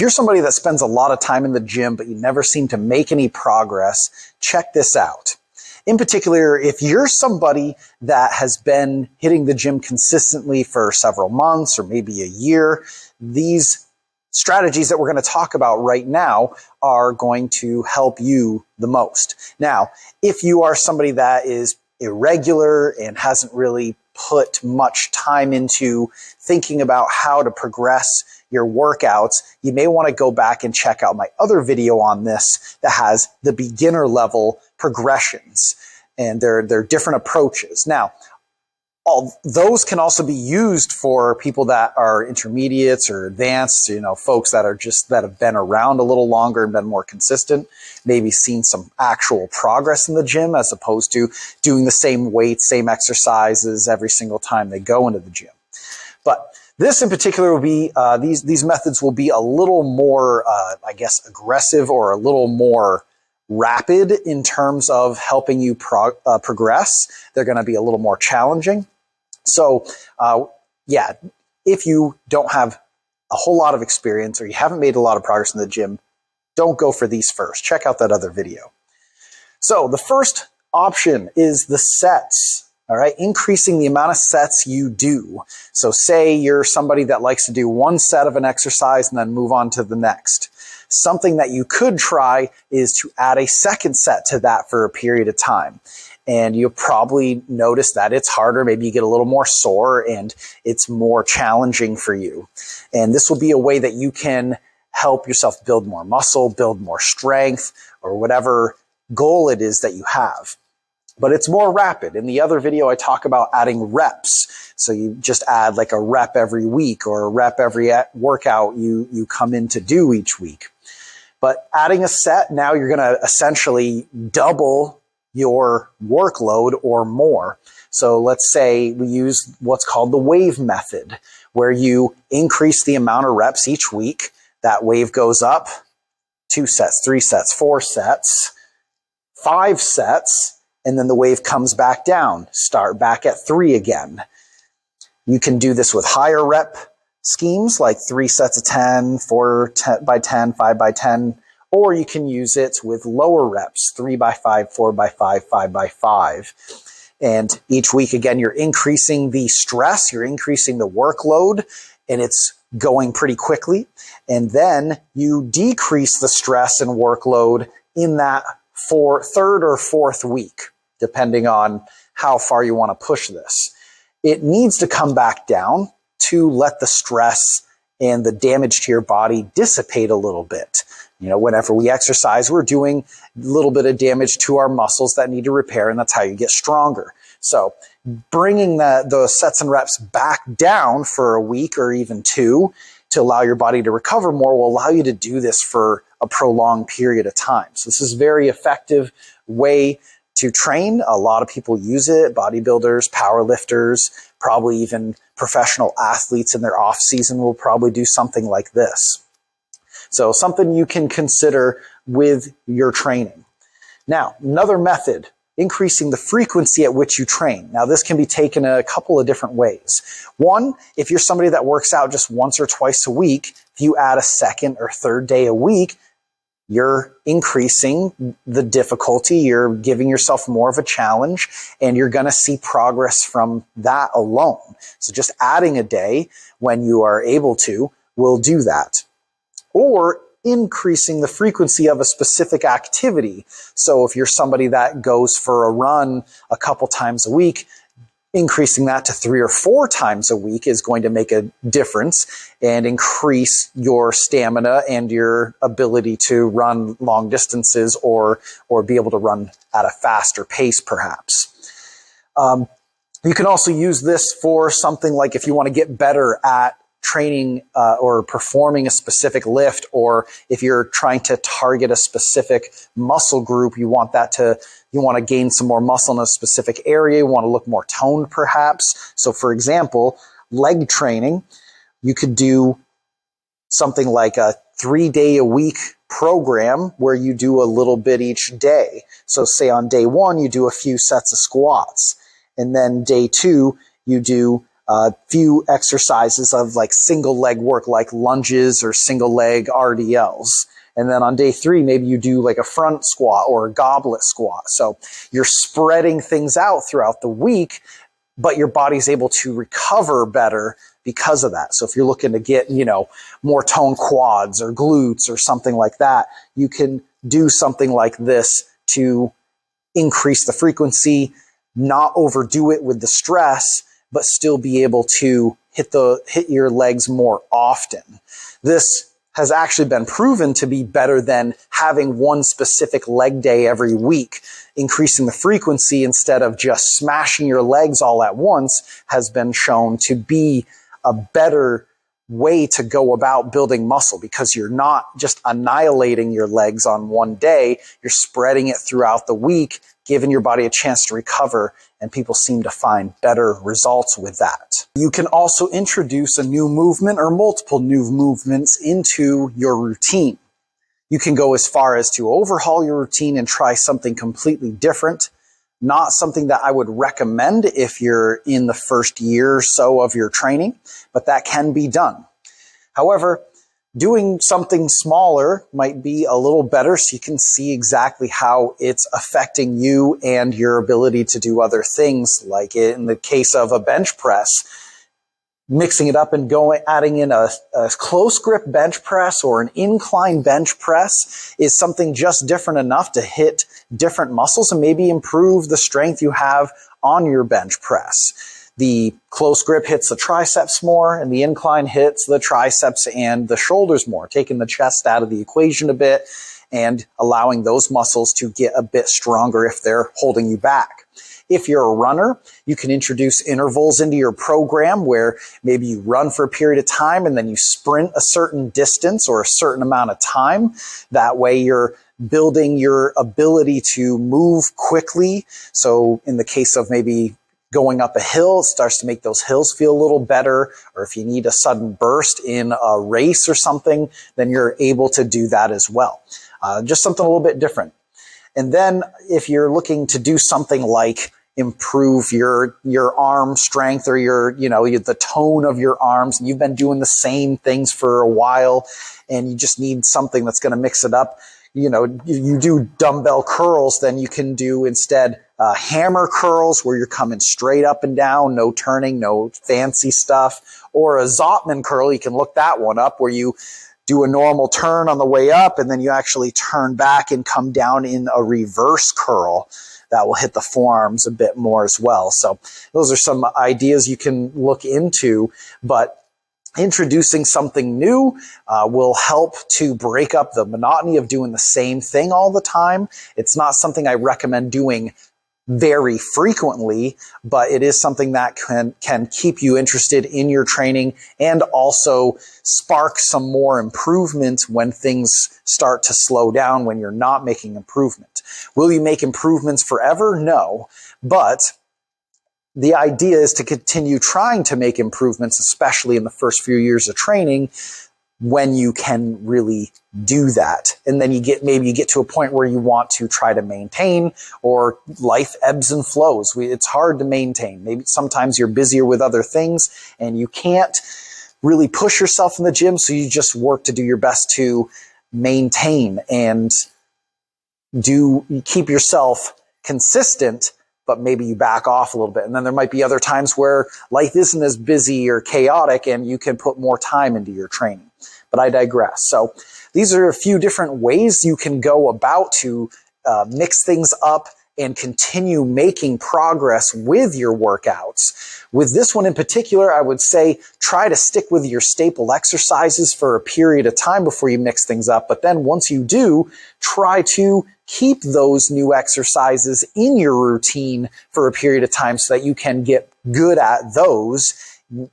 If you're somebody that spends a lot of time in the gym, but you never seem to make any progress, check this out. In particular, if you're somebody that has been hitting the gym consistently for several months or maybe a year, these strategies that we're going to talk about right now are going to help you the most. Now, if you are somebody that is irregular and hasn't really put much time into thinking about how to progress your workouts, you may want to go back and check out my other video on this that has the beginner level progressions, and they're different approaches. Now, all those can also be used for people that are intermediates or advanced, folks that have been around a little longer and been more consistent, maybe seen some actual progress in the gym as opposed to doing the same weights, same exercises every single time they go into the gym. But this in particular will be, these methods will be a little more, aggressive or a little more rapid in terms of helping you progress. They're going to be a little more challenging. So, if you don't have a whole lot of experience or you haven't made a lot of progress in the gym, don't go for these first. Check out that other video. So the first option is the sets. All right, increasing the amount of sets you do. So say you're somebody that likes to do one set of an exercise and then move on to the next. Something that you could try is to add a second set to that for a period of time. And you'll probably notice that it's harder. Maybe you get a little more sore and it's more challenging for you. And this will be a way that you can help yourself build more muscle, build more strength, or whatever goal it is that you have. But it's more rapid. In the other video, I talk about adding reps. So you just add like a rep every week or a rep every workout you come in to do each week. But adding a set, now you're going to essentially double your workload or more. So let's say we use what's called the wave method, where you increase the amount of reps each week. That wave goes up 2 sets, 3 sets, 4 sets, 5 sets, and then the wave comes back down. Start back at 3 again. You can do this with higher rep schemes like 3 sets of 10, 4 by 10, 5 by 10, or you can use it with lower reps, 3 by 5, 4 by 5, 5 by 5. And each week, again, you're increasing the stress, you're increasing the workload, and it's going pretty quickly. And then you decrease the stress and workload in that third or fourth week, depending on how far you want to push this. It needs to come back down to let the stress and the damage to your body dissipate a little bit. Whenever we exercise, we're doing a little bit of damage to our muscles that need to repair, and that's how you get stronger. So bringing those sets and reps back down for a week or even 2 to allow your body to recover more will allow you to do this for a prolonged period of time. So this is a very effective way to train. A lot of people use it, bodybuilders, powerlifters, probably even professional athletes in their off season will probably do something like this. So something you can consider with your training. Now, another method, increasing the frequency at which you train. Now, this can be taken a couple of different ways. One, if you're somebody that works out just once or twice a week, if you add a second or third day a week, you're increasing the difficulty, you're giving yourself more of a challenge, and you're going to see progress from that alone. So just adding a day when you are able to will do that. Or increasing the frequency of a specific activity. So if you're somebody that goes for a run a couple times a week, increasing that to 3 or 4 times a week is going to make a difference and increase your stamina and your ability to run long distances or be able to run at a faster pace, perhaps. You can also use this for something like if you want to get better at training or performing a specific lift, or if you're trying to target a specific muscle group, you want to gain some more muscle in a specific area, you want to look more toned perhaps. So for example, leg training, you could do something like a 3-day-a-week program where you do a little bit each day. So say on day 1, you do a few sets of squats, and then day 2, you do a few exercises of like single leg work, like lunges or single leg RDLs. And then on day 3, maybe you do like a front squat or a goblet squat. So you're spreading things out throughout the week, but your body's able to recover better because of that. So if you're looking to get, more toned quads or glutes or something like that, you can do something like this to increase the frequency, not overdo it with the stress, but still be able to hit your legs more often. This has actually been proven to be better than having one specific leg day every week. Increasing the frequency instead of just smashing your legs all at once has been shown to be a better way to go about building muscle, because you're not just annihilating your legs on one day, you're spreading it throughout the week, giving your body a chance to recover, and people seem to find better results with that. You can also introduce a new movement or multiple new movements into your routine. You can go as far as to overhaul your routine and try something completely different. Not something that I would recommend if you're in the first year or so of your training, but that can be done. However, doing something smaller might be a little better so you can see exactly how it's affecting you and your ability to do other things, like in the case of a bench press. Mixing it up and adding in a close grip bench press or an incline bench press is something just different enough to hit different muscles and maybe improve the strength you have on your bench press. The close grip hits the triceps more, and the incline hits the triceps and the shoulders more, taking the chest out of the equation a bit and allowing those muscles to get a bit stronger if they're holding you back. If you're a runner, you can introduce intervals into your program where maybe you run for a period of time and then you sprint a certain distance or a certain amount of time. That way you're building your ability to move quickly. So in the case of maybe going up a hill, it starts to make those hills feel a little better. Or if you need a sudden burst in a race or something, then you're able to do that as well. Just something a little bit different. And then if you're looking to do something like improve your arm strength or the tone of your arms, and you've been doing the same things for a while and you just need something that's going to mix it up, you do dumbbell curls, then you can do instead hammer curls where you're coming straight up and down, no turning, no fancy stuff, or a Zottman curl. You can look that one up where you do a normal turn on the way up and then you actually turn back and come down in a reverse curl. That will hit the forearms a bit more as well. So those are some ideas you can look into, but introducing something new will help to break up the monotony of doing the same thing all the time. It's not something I recommend doing very frequently, but it is something that can keep you interested in your training and also spark some more improvement when things start to slow down, when you're not making improvement. Will you make improvements forever? No, but the idea is to continue trying to make improvements, especially in the first few years of training, when you can really do that. And then you get to a point where you want to try to maintain, or life ebbs and flows. It's hard to maintain. Maybe sometimes you're busier with other things and you can't really push yourself in the gym. So you just work to do your best to maintain and keep yourself consistent, but maybe you back off a little bit. And then there might be other times where life isn't as busy or chaotic and you can put more time into your training. But I digress. So these are a few different ways you can go about to mix things up and continue making progress with your workouts. With this one in particular, I would say try to stick with your staple exercises for a period of time before you mix things up. But then once you do, try to keep those new exercises in your routine for a period of time so that you can get good at those,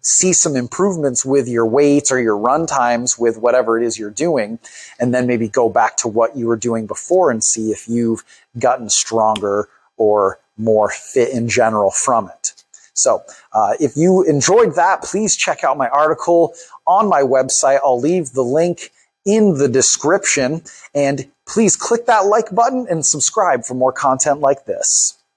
see some improvements with your weights or your run times with whatever it is you're doing, and then maybe go back to what you were doing before and see if you've gotten stronger or more fit in general from it. So if you enjoyed that, please check out my article on my website. I'll leave the link in the description, and please click that like button and subscribe for more content like this.